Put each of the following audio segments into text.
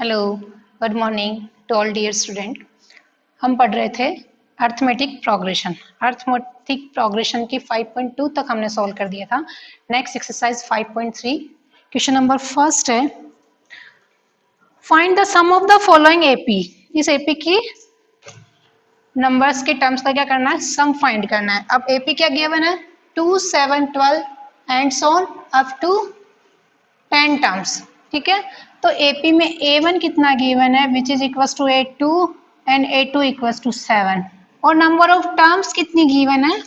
Hello, good morning to all dear student. हम पढ़ रहे थे अर्थमेटिक प्रोग्रेशन की 5.2 तक हमने सॉल्व कर दिया था। Next exercise 5.3 question number first है, find the sum of the following AP. इस एपी की नंबर्स के टर्म्स का क्या करना है, सम फाइंड करना है। अब एपी क्या गिवन है, 2, 7, 12 and so on up to 10 terms. ठीक है, तो एपी में A1 कितना गिवन है, which is equal to A2 and A2 equal to 7 और नंबर ऑफ टर्म्स कितनी गिवन है,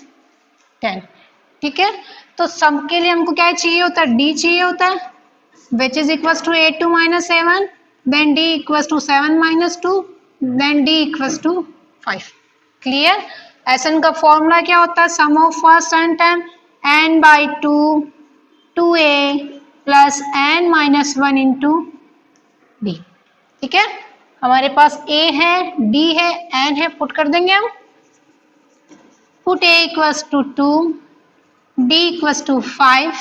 10। ठीक है, तो सम के लिए हमको क्या चाहिए होता है, D चाहिए होता है, which is equal to A2 minus A1, then D equal to 7 minus 2, then D equal to 5। Clear. SN का फॉर्मूला क्या होता है, sum of first and term n by 2 2a plus n minus 1 into d. ठीक है, हमारे पास a है, d है, n है, पुट कर देंगे हम। Put a equals to 2, d equals to 5,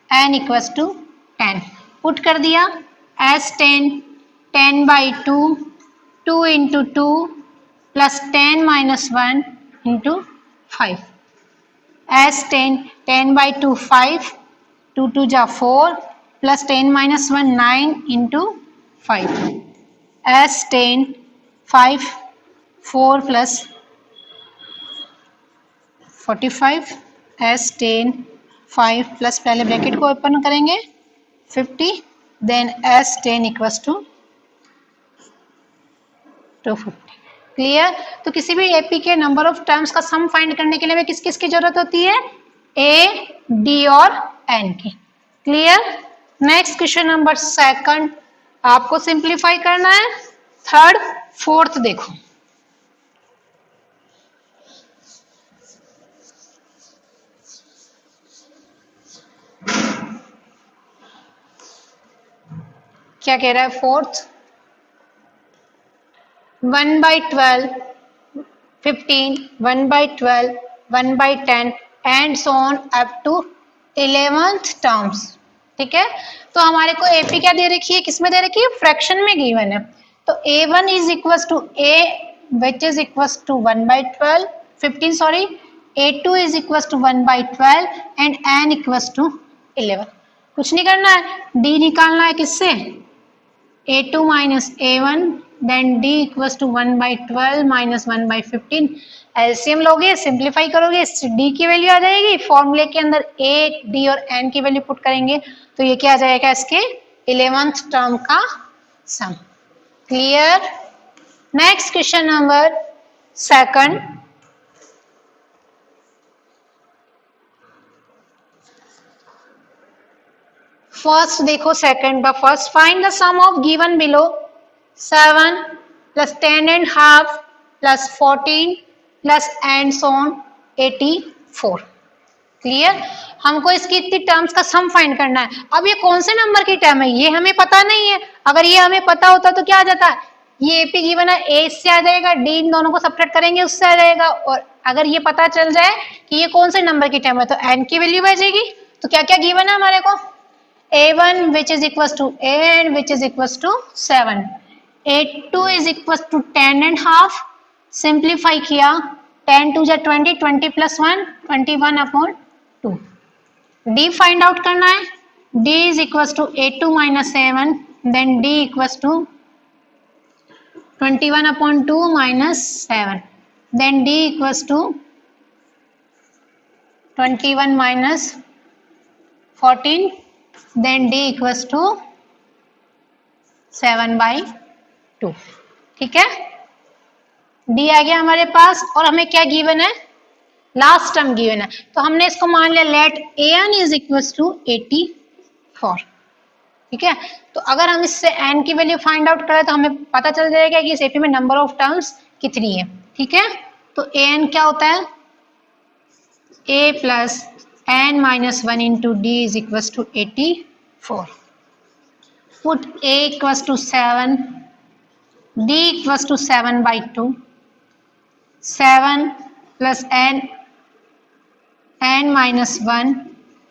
n equals to 10। Put कर दिया, s 10 10 by 2 2 into 2 plus 10 minus 1 into 5, s 10 10 by 2 5 2 2 जा 4 plus 10 minus 1 9 into 5, s 10 5 4 plus 45, s 10 5 plus पहले ब्रैकेट को ओपन करेंगे 50, then s 10 equals to 250। Clear. तो किसी भी AP के नंबर ऑफ टर्म्स का सम फाइंड करने के लिए हमें किस किस की जरूरत होती है, ए, डी और एन की। Clear. Next question number second, आपको सिंप्लीफाई करना है। थर्ड फोर्थ देखो, क्या कह रहा है fourth, 1 by 12 15 1 by 12 1 by 10 and so on up to 11th terms. ठीक है, तो हमारे को एपी क्या दे रखी है, किसमें दे रखी है, फ्रैक्शन में गिवन है। तो a1 is equal to a which is equal to 1 by 12 15 sorry, a2 is equal to 1 by 12 and n equal to 11। कुछ नहीं करना है, d निकालना है किससे, a2 minus a1, then d equals to 1 by 12 minus 1 by 15। LCM लोगे, simplify करोगे, d की वैल्यू आ जाएगी, फॉर्मूले के अंदर a, d और n की वैल्यू पुट करेंगे तो ये क्या आ जाएगा, इसके 11th टर्म का sum. Clear. Next question number second, first देखो सेकंड का first, find the sum of given below 7 plus 10 and half plus 14 plus and so on 84। Clear. हमको इसकी इतनी टर्म्स का सम फाइंड करना है। अब ये कौन से नंबर की टर्म है ये हमें पता नहीं है, अगर ये हमें पता होता तो क्या आ जाता है, ये एपी गिवन है, ए इससे आ जाएगा, डी इन दोनों को सब्ट्रैक्ट करेंगे उससे आ जाएगा, और अगर ये पता चल जाए कि ये कौन से नंबर की टर्म है तो एन की वैल्यू आ जाएगी। तो क्या क्या गिवन है हमारे को, a1 which is equals to a and which is equals to 7, a2 is equals to 10 and half, simplify किया 10 2 जा 20 20 plus 1 21 upon 2, d find out करना है, d is equals to a2 minus a1, then d equals to 21 upon 2 minus 7, then d equals to 21 minus 14, then d equals to 7 by 2। ठीक है, d आ गया हमारे पास और हमें क्या गिवन है, लास्ट टर्म गिवन है, तो हमने इसको मान लिया let an is equals to 84। ठीक है, तो अगर हम इससे n की वैल्यू फाइंड आउट करें तो हमें पता चल जाएगा कि इस एपी में नंबर ऑफ टर्म्स कितनी है। ठीक है, तो an क्या होता है, a plus n minus 1 into d is equals to 84. Put a equals to 7, d equals to 7 by 2, 7 plus n minus 1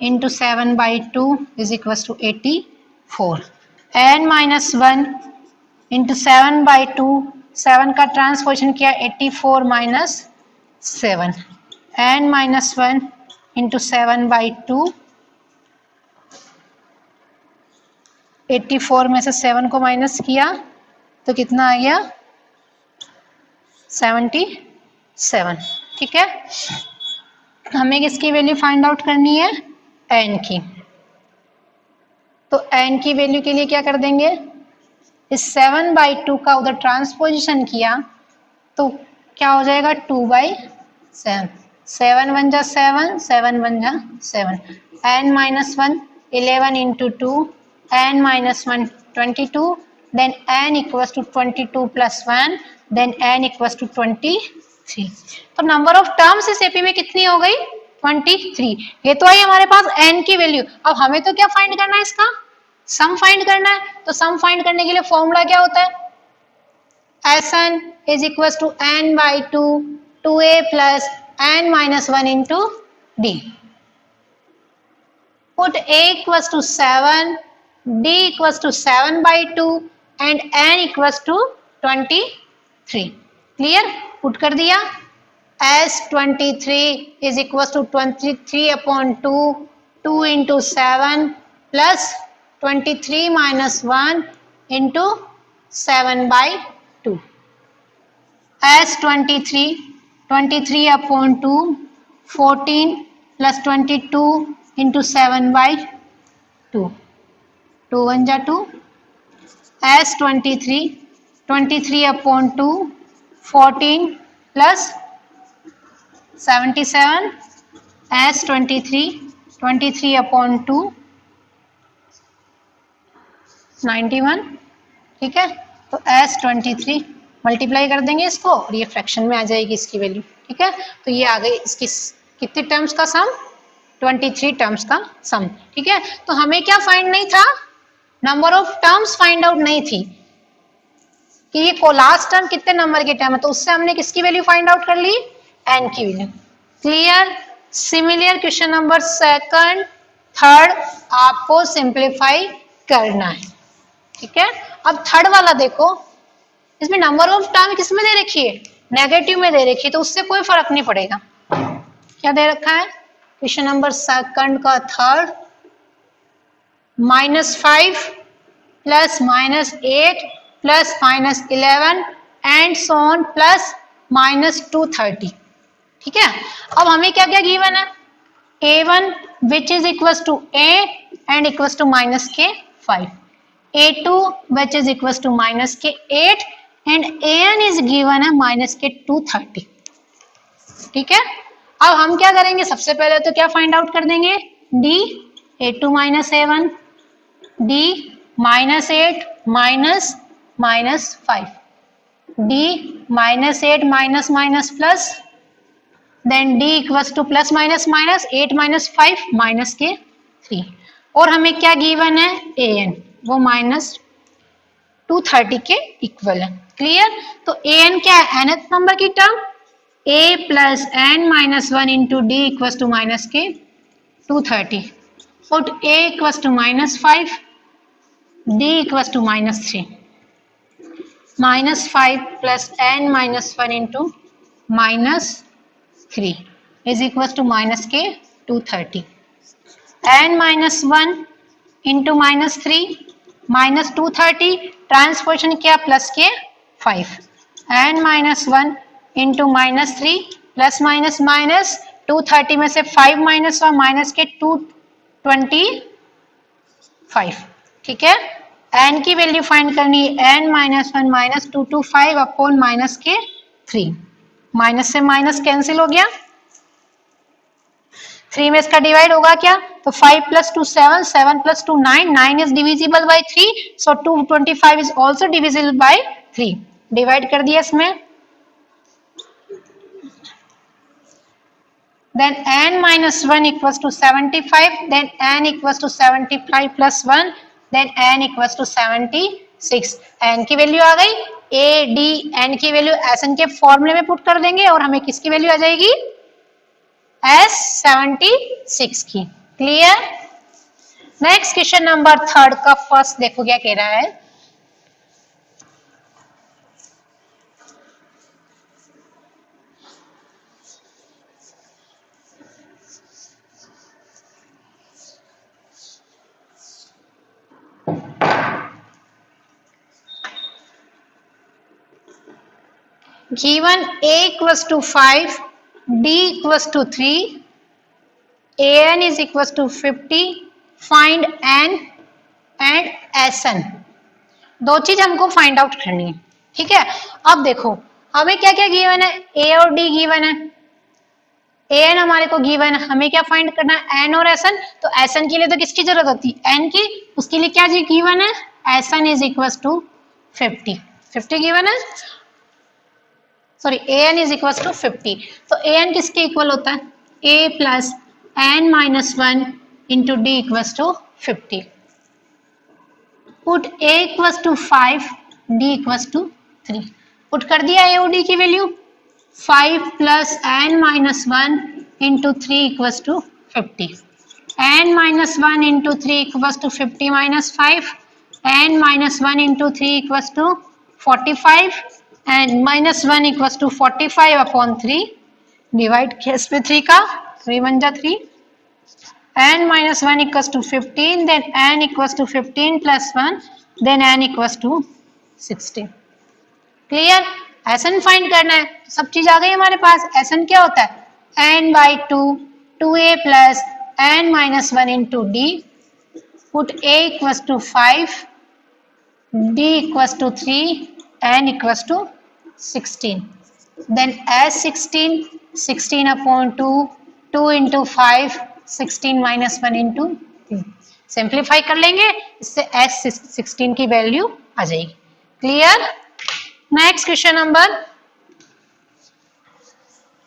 into 7 by 2 is equals to 84. n minus 1 into 7/2, 7 का transposition किया 84 माइनस 7, n माइनस 1 इंटू 7/2, 84 में से 7 को minus किया तो कितना आ गया 77। ठीक है, हमें किसकी वैल्यू फाइंड आउट करनी है, n की। तो n की वैल्यू के लिए क्या कर देंगे, इस 7/2 का उधर ट्रांसपोजिशन किया तो क्या हो जाएगा 2/7, 7 1 जा 7, 7 1 जा 7, n minus 1 11 into 2, n minus 1 22, then n equals to 22 plus 1, then n equals to 23। तो नंबर ऑफ टर्म्स इस एपी में कितनी हो गई 23। ये तो आई हमारे पास n की वैल्यू। अब हमें तो क्या फाइंड करना है, इसका सम फाइंड करना है। तो सम फाइंड करने के लिए फॉर्मूला क्या होता है, Sn is equals to n/2 2a plus n minus 1 into d. Put a equals to 7, d equals to 7/2 and n equals to 23. Clear? Put कर दिया, S23 is equals to 23 upon 2, 2 into 7 plus 23 minus 1 into 7/2. S23, 23 upon 2, 14 plus 22 into 7/2, 2 1 जा 2, S23, 23 upon 2, 14 plus 77, S23, 23 upon 2, 91। ठीक है, तो S23 multiply कर देंगे इसको और ये फ्रैक्शन में आ जाएगी इसकी वैल्यू। ठीक है, तो ये आ गई इसकी कितने टर्म्स का सम, 23 टर्म्स का सम। ठीक है, तो हमें क्या फाइंड नहीं था, number of terms find out नहीं थी कि ये को लास्ट टर्म कितने नंबर के टर्म है, तो उससे हमने किसकी वैल्यू फाइंड आउट कर ली, n की value. Clear? Similar question number second third आपको सिंप्लीफाई करना है। ठीक है, अब थर्ड वाला देखो, इसमें नंबर ऑफ टर्म किस में दे रखी है, नेगेटिव में दे रखी है, तो उससे कोई फर्क नहीं पड़ेगा। क्या दे रखा है क्वेश्चन नंबर सेकंड का third, -5 plus -8 plus -11 and so on plus -230। ठीक है, अब हमें क्या क्या गिवन है, a1 which is equals to a and equals to -k5, a2 which is equals to -k8 and an is given है -k230। ठीक है, अब हम क्या करेंगे, सबसे पहले तो क्या फाइंड आउट कर देंगे, d a2 minus a1, d -8 minus -5, d -8 minus minus plus, then d equals to plus minus minus 8 minus 5 minus k3, और हमें क्या गिवन है an, वो -230 के इक्वल है। क्लियर? तो an क्या है, nth नंबर की term, a plus n minus 1 into D equals to -k230, put a equals to -5, d equals to -3, -5 plus n minus 1 into -3 is equals to -k230, n minus 1 into -3 -230, transposition किया plus के 5, n minus 1 into -3 plus minus minus 230 में से 5 minus और minus के 225। ठीक है, n की value find करनी है, n minus 1 minus 225 upon minus के 3, माइनस से माइनस कैंसिल हो गया, 3 में इसका डिवाइड होगा क्या, तो 5 plus 2 7, 7 plus 2 9, 9 is divisible by 3, so 225 is also divisible by 3, divide कर दिया इसमें, then n minus 1 equals to 75, then n equals to 75 plus 1, then n equals to 76। n की वैल्यू आ गई, a d n की वैल्यू Sn के फॉर्मूले में पुट कर देंगे और हमें किसकी वैल्यू आ जाएगी, S76 की। Clear? Next question number third का फर्स्ट देखो क्या कह रहा है, given a equals to 5, d equals to 3, an is equals to 50, find n and sn। दो चीज हमको फाइंड आउट करनी है, ठीक है। अब देखो हमें क्या क्या गिवन है, ए और डी गिवन है, एन हमारे को गिवन है, हमें क्या फाइंड करना है, एन और एसएन। तो एसएन के लिए तो किसकी जरूरत होती है, एन की, उसके लिए क्या गिवन है, SN is equal to 50, 50 given है, sorry N is equal to 50। तो एन किसके इक्वल होता है, A plus N minus 1 into D equal to 50। Put a equal to 5, d equal to 3। पुट कर दिया a और d की value, 5 plus n minus 1 into 3 equal to 50। n minus 1 into 3 equal to 50 minus 5, n minus 1 into 3 equal to 45, and minus 1 equal to 45 upon 3, divide किया इस पे 3 का, 3 1 जा 3, n minus 1 equals to 15, then n equals to 15 plus 1, then n equals to 16। Clear, Sn find करना है, सब चीज आ गई हमारे पास। Sn क्या होता है, n by 2, 2a plus n minus 1 into d, put a equals to 5, d equals to 3, n equals to 16, then as 16, 16 upon 2, 2 into 5, 16 minus 1 into 3, simplify कर लेंगे, इससे एस 16 की वैल्यू आ जाएगी। Clear, next question number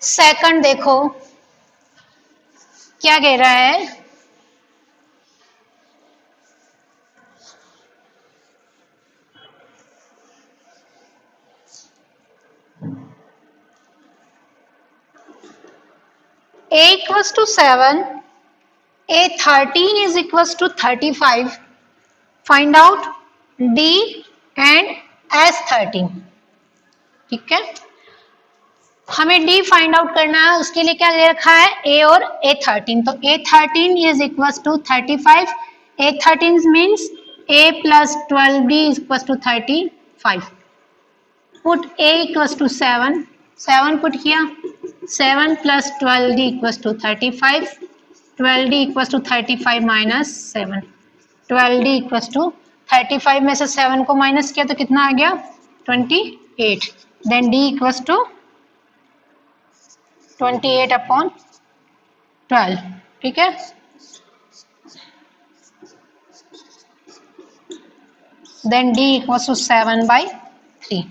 second देखो क्या कह रहा है, a equals to 7, a13 is equals to 35, find out d and s13। ठीक है, हमें d फाइंड आउट करना है, उसके लिए क्या दे रखा है, a और a13। तो a13 is equal to 35, a13 means a plus 12d is equal to 35। Put a equal to 7, 7 put किया, 7 plus 12d equal to 35, 12d equal to 35 minus 7, 12d equal to 35 में से 7 को माइनस किया तो कितना आ गया, 28, then d equal to 28 upon 12। ठीक है, then d equal to 7/3,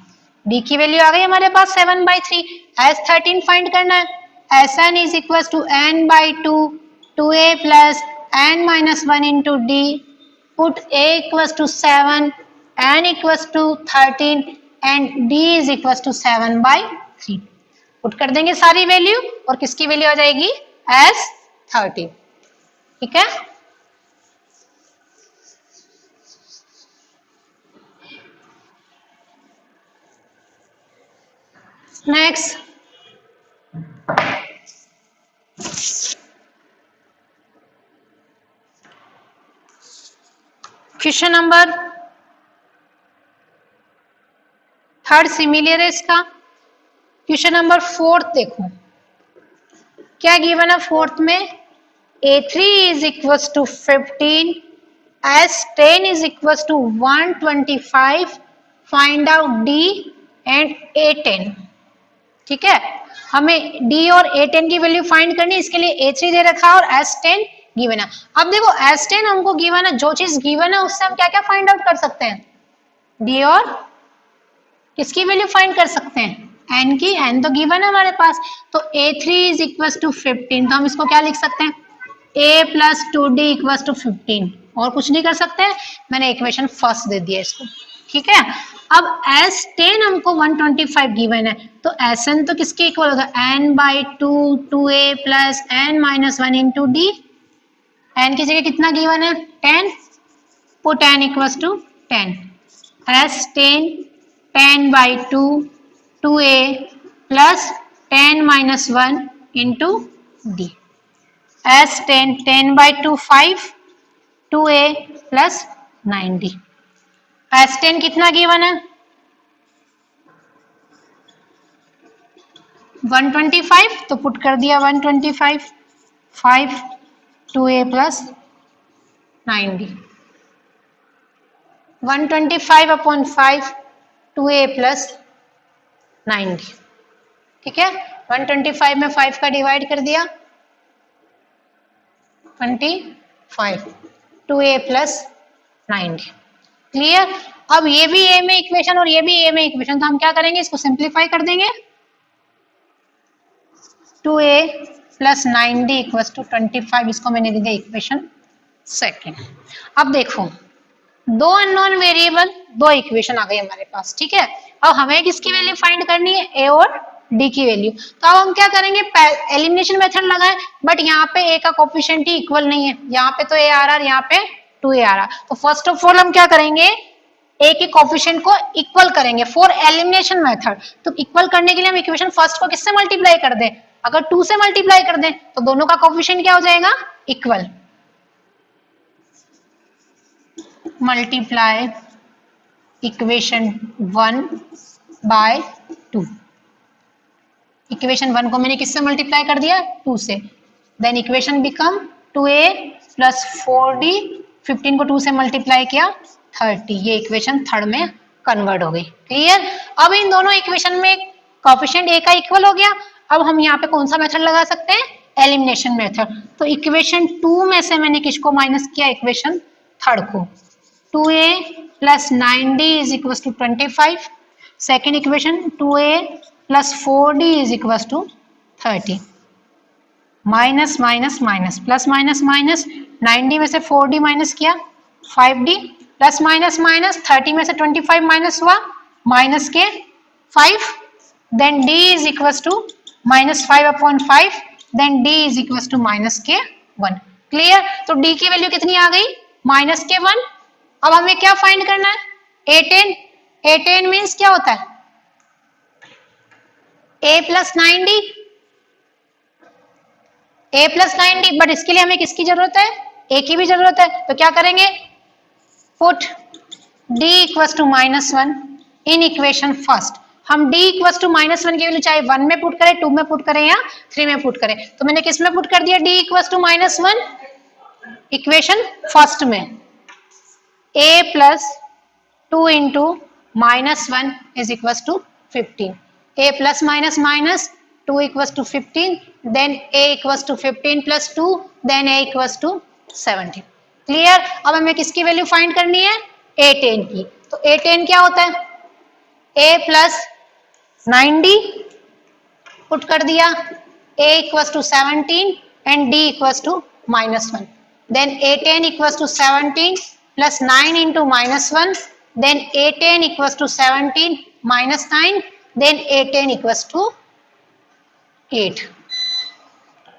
d की वैल्यू आ गई हमारे पास 7/3। s13 फाइंड करना है, sn is equal to n by 2, 2a plus n minus 1 into d, put a equal to 7, n equal to 13 and d is equal to 7/3। Put कर देंगे सारी वैल्यू और किसकी वैल्यू आ जाएगी, s13। ठीक है, next question number third similar है इसका। क्वेश्चन नंबर फोर्थ देखो क्या गिवन है फोर्थ में, a3 is equal to 15, s10 is equal to 125, find out d and a10। ठीक है, हमें d और a10 की वैल्यू फाइंड करनी है, इसके लिए a3 दे रखा है और s10 गिवन है। अब देखो s10 हमको गिवन है, जो चीज गिवन है उससे हम क्या क्या फाइंड आउट कर सकते हैं, d और किसकी वैल्यू फाइंड कर सकते हैं, n की, n तो गिवन है हमारे पास। तो a3 इज इक्वल टू 15, तो हम इसको क्या लिख सकते हैं, a plus 2d equal to 15, और कुछ नहीं कर सकते, मैंने इक्वेशन फर्स्ट दे दिया इसको। ठीक है, अब s10 हमको 125 गिवन है, तो sn तो किसके इक्वल होगा, n by 2, 2a plus n minus 1 into d, n की जगह कितना गिवन है, 10, put n equal to 10, s10 10 by 2, 2a plus 10 minus 1 into d, s10 10 by 2 5, 2a plus 9d। s10 कितना गिवन है, 125 तो पुट कर दिया 125, 5 2a plus 9d, 125 upon 5 2a plus 9d। ठीक है, 125 में 5 का डिवाइड कर दिया 25 2a प्लस 9d। क्लियर। अब ये भी a में इक्वेशन और ये भी a में इक्वेशन, तो हम क्या करेंगे, इसको सिंप्लीफाई कर देंगे। 2a plus 9d equals to 25, इसको मैंने लिख दिया इक्वेशन सेकेंड। अब देखो, दो अननोन वेरिएबल, दो इक्वेशन आ गई हमारे पास। ठीक है, अब हमें किसकी वैल्यू फाइंड करनी है, a और d की वैल्यू। तो अब हम क्या करेंगे, एलिमिनेशन मेथड लगाए, बट यहाँ पे a का कोफिशिएंट ही इक्वल नहीं है, यहाँ पे तो a आ रहा है, यहाँ पे 2a आ रहा। तो फर्स्ट ऑफ ऑल हम क्या करेंगे, a के कोफिशिएंट को इक्वल करेंगे फॉर एलिमिनेशन मेथड। तो इक्वल करने के लिए हम इक्वेशन फर्स्ट को किससे मल्टीप्लाई कर दें, अगर 2 से मल्टीप्लाई कर दें तो दोनों का कोफिशिएंट क्या हो जाएगा, equal. Multiply equation 1 by 2, equation 1 को मैंने किससे मल्टीप्लाई कर दिया, 2 से, then equation become 2a plus 4d, 15 को 2 से मल्टीप्लाई किया 30, ये इक्वेशन थर्ड में कन्वर्ट हो गई। क्लियर। अब इन दोनों इक्वेशन में कोफिशिएंट a का इक्वल हो गया। अब हम यहाँ पे कौन सा मेथड लगा सकते हैं, एलिमिनेशन मेथड। तो इक्वेशन 2 में से मैंने किसको माइनस किया, इक्वेशन थर्ड को। 2a plus 9d is equal to 25, second equation 2a plus 4d is equal to 30, minus minus minus plus minus minus, 9d में से 4d माइनस किया 5d, प्लस माइनस माइनस, 30 में से 25 माइनस हुआ minus के 5, then d is equal to minus 5 upon 5, then d is equal to minus के 1। Clear. तो d की वैल्यू कितनी आ गई, माइनस के 1। अब हमें क्या फाइंड करना है, a10, a10 मीन्स क्या होता है, a plus 9d, a plus 9d, but इसके लिए हमें किसकी जरूरत है, a की भी जरूरत है। तो क्या करेंगे, put d equal to -1 in equation first. हम d इक्वल टू -1 की वैल्यू चाहे 1 में पुट करें, 2 में पुट करें या 3 में पुट करें। तो मैंने किस में पुट कर दिया, d equal to -1 equation first में, a plus 2 into -1 is equal to 15, a plus minus minus 2 equal to 15, then a equal to 15 plus 2, then a equal to 17। Clear. अब हमें किसकी वैल्यू फाइंड करनी है, a10 की। तो a10 क्या होता है, a प्लस 9d पुट कर दिया, a equal to 17 and d equal to -1, then a10 equal to 17 plus 9 into -1, then a10 equals to 17 minus 9, then a10 equals to 8।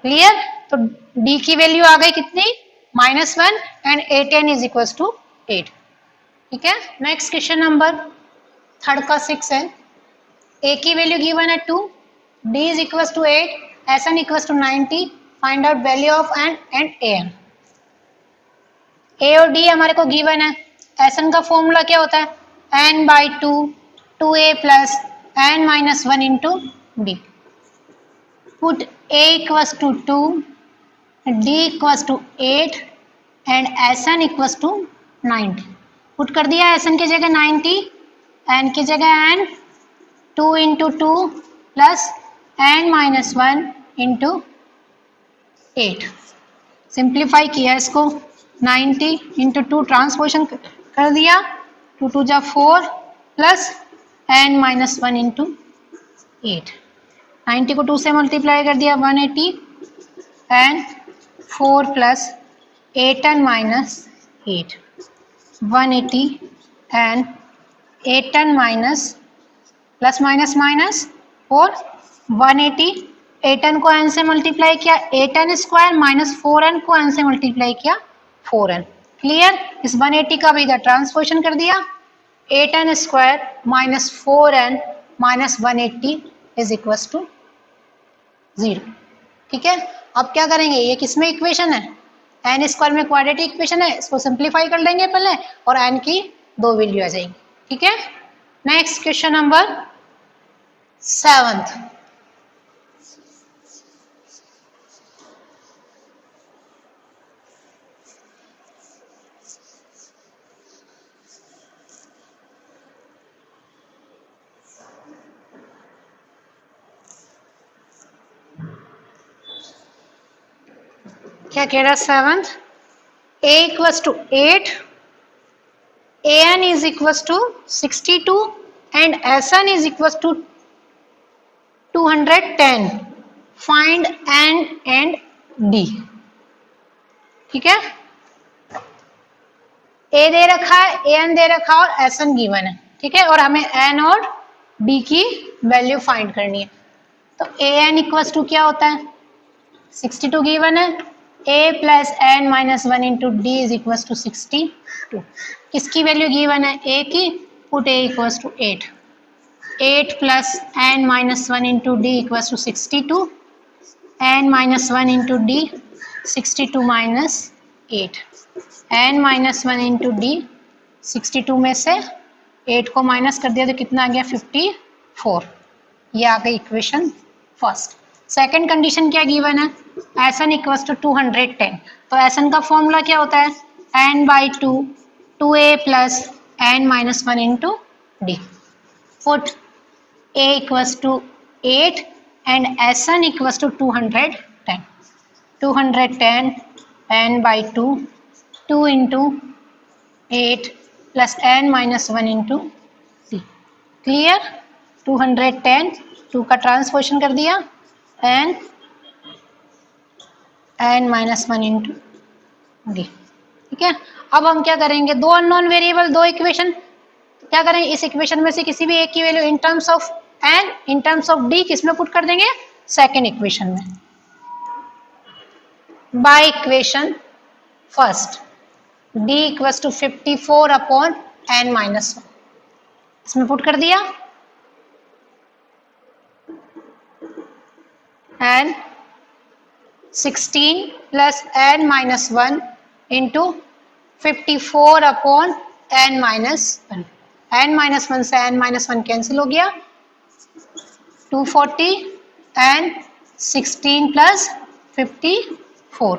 Clear. तो d की वैल्यू आ गई कितनी, -1 and a10 is equal to 8। ठीक है, next question number third का 6 है। a की वैल्यू गिवन है 2, d is equal to 8, sn equal to 90, find out value of n and an। a और d हमारे को गिवन है, एसन का फॉर्मूला क्या होता है, n by 2 2a plus n minus 1 into D. Put a equals to 2, d equals to 8 and S n equals to 90। Put कर दिया, एसन की जगह 90, n की जगह n, 2 into 2 plus n minus 1 into 8। Simplify किया इसको, 90 इंटू 2 ट्रांसपोजिशन कर दिया, 2 2 जा 4 प्लस n माइनस 1 इंटू 8। 90 को 2 से मल्टीप्लाई कर दिया 180 and 4 plus 8n minus 8, 180 and 8n minus plus minus minus 4, 180, 8n को n से मल्टीप्लाई किया 8n स्क्वायर माइनस 4n को n से मल्टीप्लाई किया 4n। क्लियर। इस 180 का भी इधर ट्रांसपोजिशन कर दिया, 8n square minus 4n minus 180 is equal to 0। ठीक है, अब क्या करेंगे, ये किसमें इक्वेशन है, n स्क्वायर में क्वाड्रेटिक इक्वेशन है, इसको सिंप्लीफाई कर लेंगे पहले और n की 2 वैल्यू आ जाएंगी। ठीक है, नेक्स्ट क्वेश्चन नंबर 7th। क्या कह रहा है seventh, a equals to 8, an is equals to 62 and sn is equals to 210. Find n and d. ठीक है, a दे रखा है, an दे रखा है और sn गिवन है. ठीक है, और हमें n और d की वैल्यू फाइंड करनी है. तो an इक्वल्स टू क्या होता है, 62 गिवन है, a plus n minus 1 into D is equals to 62. किसकी वैल्यू गिवन है, a की, put a equals to 8. 8 plus n minus 1 into D equals to 62, n minus 1 into D 62 minus 8, n minus 1 into D 62 में से 8 को minus कर दिया तो कितना आ गया 54. ये आ गई इक्वेशन फर्स्ट. सेकंड कंडीशन क्या गिवन है, Sn इक्वल्स टू 210. तो Sn का फॉर्मूला क्या होता है, n by 2 2a plus n minus 1 into D. Put a equals to 8 and Sn equals to 210. 210 n by 2 2 into 8 plus n minus 1 into d. Clear, 210 2 का transposition कर दिया n minus 1 into d. ठीक है, अब हम क्या करेंगे, दो अननोन वेरिएबल, दो इक्वेशन, क्या करेंगे, इस इक्वेशन में से किसी भी एक की value in terms of n in terms of d किस में पुट कर देंगे, सेकेंड इक्वेशन में. By equation first d equals to 54 upon n minus 1, इसमें पुट कर दिया, and 16 plus n minus 1 into 54 upon n minus 1. n minus 1 से n minus 1 cancel हो गया, 240 and 16 plus 54,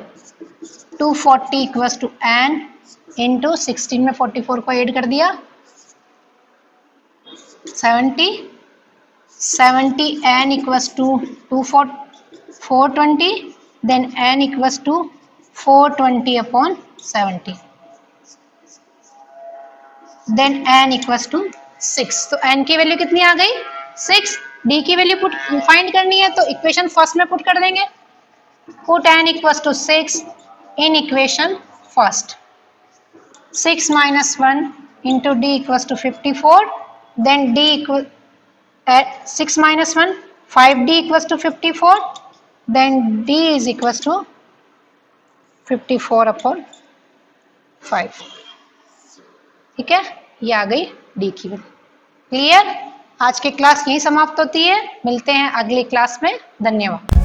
240 equals to n into 16 में 44 को add कर दिया 70 n equals to 420, then n equals to 420 upon 70, then n equals to 6. तो n की value कितनी आ गई 6. d की वैल्यू पुट फाइंड करनी है तो इक्वेशन फर्स्ट में पुट कर देंगे, put n equals to 6 in equation first. 6 minus 1 into d equals to 54, then d equal 6 minus 1 5d equals to 54, then d is equals to 54 upon 5. ठीक है, ये आ गई d की वैल्यू. क्लियर, आज की क्लास यही समाप्त होती है, मिलते हैं अगली क्लास में. धन्यवाद.